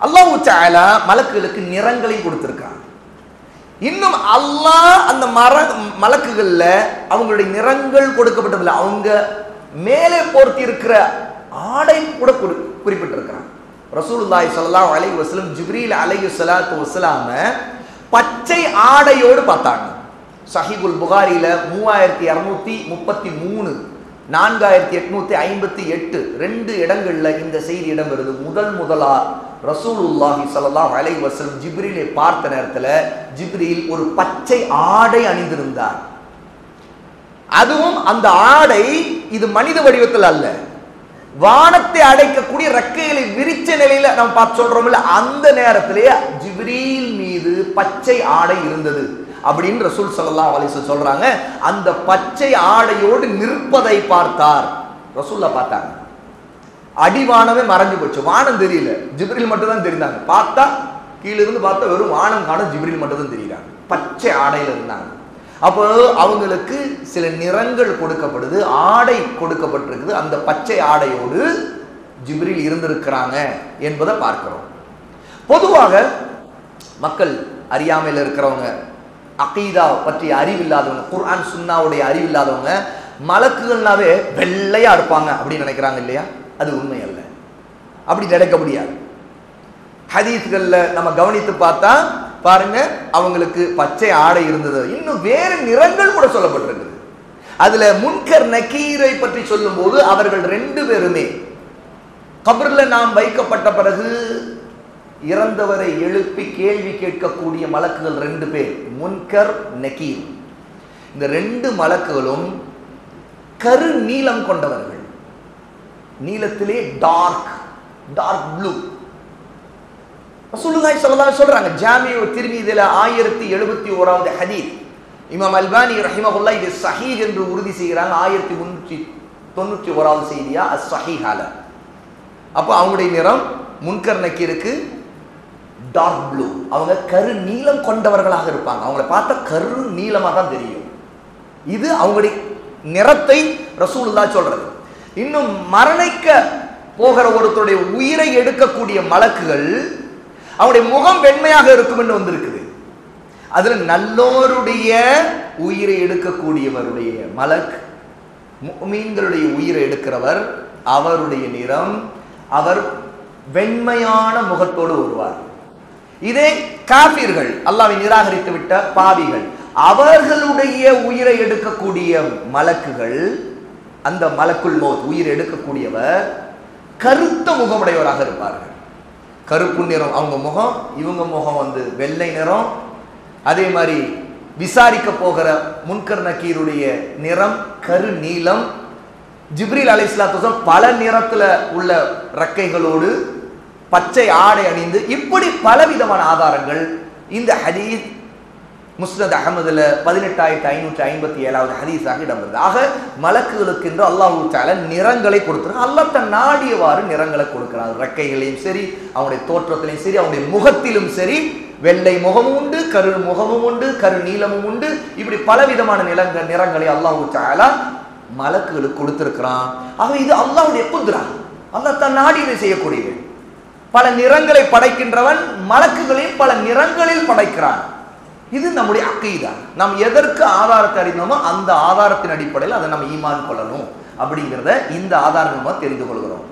அல்லாஹ் தஆலா மலக்குகளுக்கு நிறங்களையும் கொடுத்திருக்கான். இன்னும் அல்லாஹ் அந்த மலக்குகள்ல அவங்களுடைய நிறங்கள் கொடுக்கப்பட்டதில்லை, அவங்க மேலே போர்த்தி இருக்கிற ஆடை கூட குறிப்பிட்டிருக்கிறான். ரசூலுல்லாஹி ஸல்லல்லாஹு அலைஹி வஸல்லம் ஜிப்ரீல் அலைஹிஸ்ஸலாத்து வஸ்ஸலாம பச்சை ஆடையோடு பார்த்தாங்க. சஹீஹுல் புகாரில 3233 4858 ரெண்டு இடங்கள்ல இந்த செய்தி இடம்பெறுது. முதலா ரசூலுல்லாஹி ஸல்லல்லாஹு அலைஹி வஸல்லம் ஜிப்ரீலை பார்த்த நேரத்துல ஜிப்ரீல் ஒரு பச்சை ஆடை அணிந்திருந்தார். அதுவும் அந்த ஆடை இது மனித வடிவத்தில் அல்ல, வானத்தை அடைக்கக்கூடிய ரெக்கைகளை விரிச்ச நிலையில நம்ம பார்த்து சொல்றோம்ல, அந்த நேரத்திலேயே ஜிப்ரீல் மீது பச்சை ஆடை இருந்தது அப்படின்னு ரசூல் ஸல்லல்லாஹு அலைஹி வஸல்லம் சொல்றாங்க. அந்த பச்சை ஆடையோடு நிற்பதை பார்த்தார். ரசூல்லா பார்த்தாங்க, அடிவானமே மறைஞ்சு போச்சு, வானம் தெரியல, ஜிப்ரீல் மட்டும் தான் தெரிந்தாங்க. பார்த்தா கீழிருந்து பார்த்தா வெறும் வானம் காண ஜிப்ரீல் மட்டும் தான் தெரியுறாங்க, பச்சை ஆடையில இருந்தாங்க. அப்போ அவங்களுக்கு சில நிறங்கள் கொடுக்கப்படுது, ஆடை கொடுக்கப்பட்டிருக்குது. அந்த பச்சை ஆடையோடு ஜிப்ரீல் இருந்திருக்கிறாங்க என்பதை பார்க்கிறோம். பொதுவாக மக்கள் அறியாமையில் இருக்கிறவங்க, அகீதா பற்றி அறிவில்லாதவங்க, குர்ஆன் சுன்னாவுடைய அறிவில்லாதவங்க மலக்குகள்னாவே வெள்ளையா இருப்பாங்க அப்படின்னு நினைக்கிறாங்க இல்லையா? அது உண்மை அல்ல, அப்படி நடக்க முடியாது. ஹதீஸ்கள்ல நம்ம கவனித்து பார்த்தா பாருங்க, அவங்களுக்கு பச்சை ஆடை இருந்தது, இன்னும் வேறு நிறங்கள் கூட சொல்லப்பட்டிருக்குது. அதுல முன்கர் நக்கீரை பற்றி சொல்லும் போது அவர்கள் ரெண்டு பேருமே கபர்ல நாம் வைக்கப்பட்ட பிறகு இறந்தவரை எழுப்பி கேள்வி கேட்கக்கூடிய மலக்குகள் ரெண்டு பேர், முன்கர் நக்கீர். இந்த ரெண்டு மலக்குகளும் கரு நீலம் கொண்டவர்கள், நீலத்திலே டார்க் ப்ளூ. ரசூலுல்லாஹி ஸல்லல்லாஹு அலைஹி சொல்றாங்க, ஜாமிஉ திர்மிதில 1071வது ஹதீஸ். இமாம் அல்பானி ரஹிமஹுல்லாஹ் இது ஸஹீஹ் என்று உறுதி செய்கிறாங்க 1391வது செய்தியா அஸ்-ஸஹீஹால. அப்ப அவங்களுடைய நிறம் முன்கர் நக்கீருக்கு டார்க் ப்ளூ, அவங்க கரு நீலம் கொண்டவர்களாக இருப்பாங்க. அவங்களை பார்த்தா கரு நீளமா தான் தெரியும். இது அவங்களுடைய நிறத்தை ரசூலுல்லாஹ் சொல்றது. இன்னும் மரணிக்க போகிற ஒருத்தருடைய உயிரை எடுக்கக்கூடிய மலக்குகள் அவருடைய முகம் வெண்மையாக இருக்கும் என்று வந்திருக்குது. அதுல நல்லோருடைய உயிரை எடுக்கக்கூடியவருடைய மலக், முஃமின்களுடைய உயிரை எடுக்கிறவர், அவருடைய நிறம், அவர் வெண்மையான முகத்தோடு வருவார். இதே காஃபிர்கள், அல்லாஹ்வை நிராகரித்து விட்ட பாவிகள், அவர்களுடைய உயிரை எடுக்கக்கூடிய மலக்குகள், அந்த மலக்குல் மௌத் உயிரை எடுக்கக்கூடியவர் கருத்த முகமுடையவராக இருப்பார்கள். கருப்பு நிறம் அவங்க முகம், இவங்க முகம் வெள்ளை நிறம். அதே மாதிரி விசாரிக்க போகிற முன்கர் நக்கீருடைய நிறம் கரு நீலம். ஜிப்ரீல் அலைஹிஸ்ஸலாத்து வஸலாம் பல நிறத்துல உள்ள ரெக்கைகளோடு பச்சை ஆடை அணிந்து, இப்படி பலவிதமான ஆதாரங்கள் இந்த ஹதீஸ் முஸ்னத் அஹமதுல 18557வது ஹதீஸாக இடம்பெறுது. ஆக மலக்குகளுக்கு என்று அல்லாஹ் தஆலா நிறங்களை கொடுக்கிறார். அல்லாஹ் தன் நாடியவாறு நிறங்களை கொடுக்கிறார். ரெக்கைகளையும் சரி, அவனுடைய தோற்றத்திலையும் சரி, அவனுடைய முகத்திலும் சரி, வெள்ளை முகமும் உண்டு, கரு முகமும் உண்டு, கரு நீளமும் உண்டு. இப்படி பலவிதமான நிறங்களை அல்லாஹ் தஆலா மலக்குகளுக்கு கொடுத்திருக்கிறான். ஆக இது அல்லாஹ்வுடைய குத்ரா, அல்லாஹ் தன் நாடியதை செய்யக்கூடியது. பல நிறங்களை படைக்கின்றவன் மலக்குகளையும் பல நிறங்களில் படைக்கிறான். இது நம்முடைய அக்கீதா. நாம் எதற்கு ஆதாரத்தை அறிந்தோமோ அந்த ஆதாரத்தின் அடிப்படையில் அதை நம்ம ஈமான் கொள்ளணும் அப்படிங்கிறத இந்த ஆதாரம் தெரிந்து கொள்கிறோம்.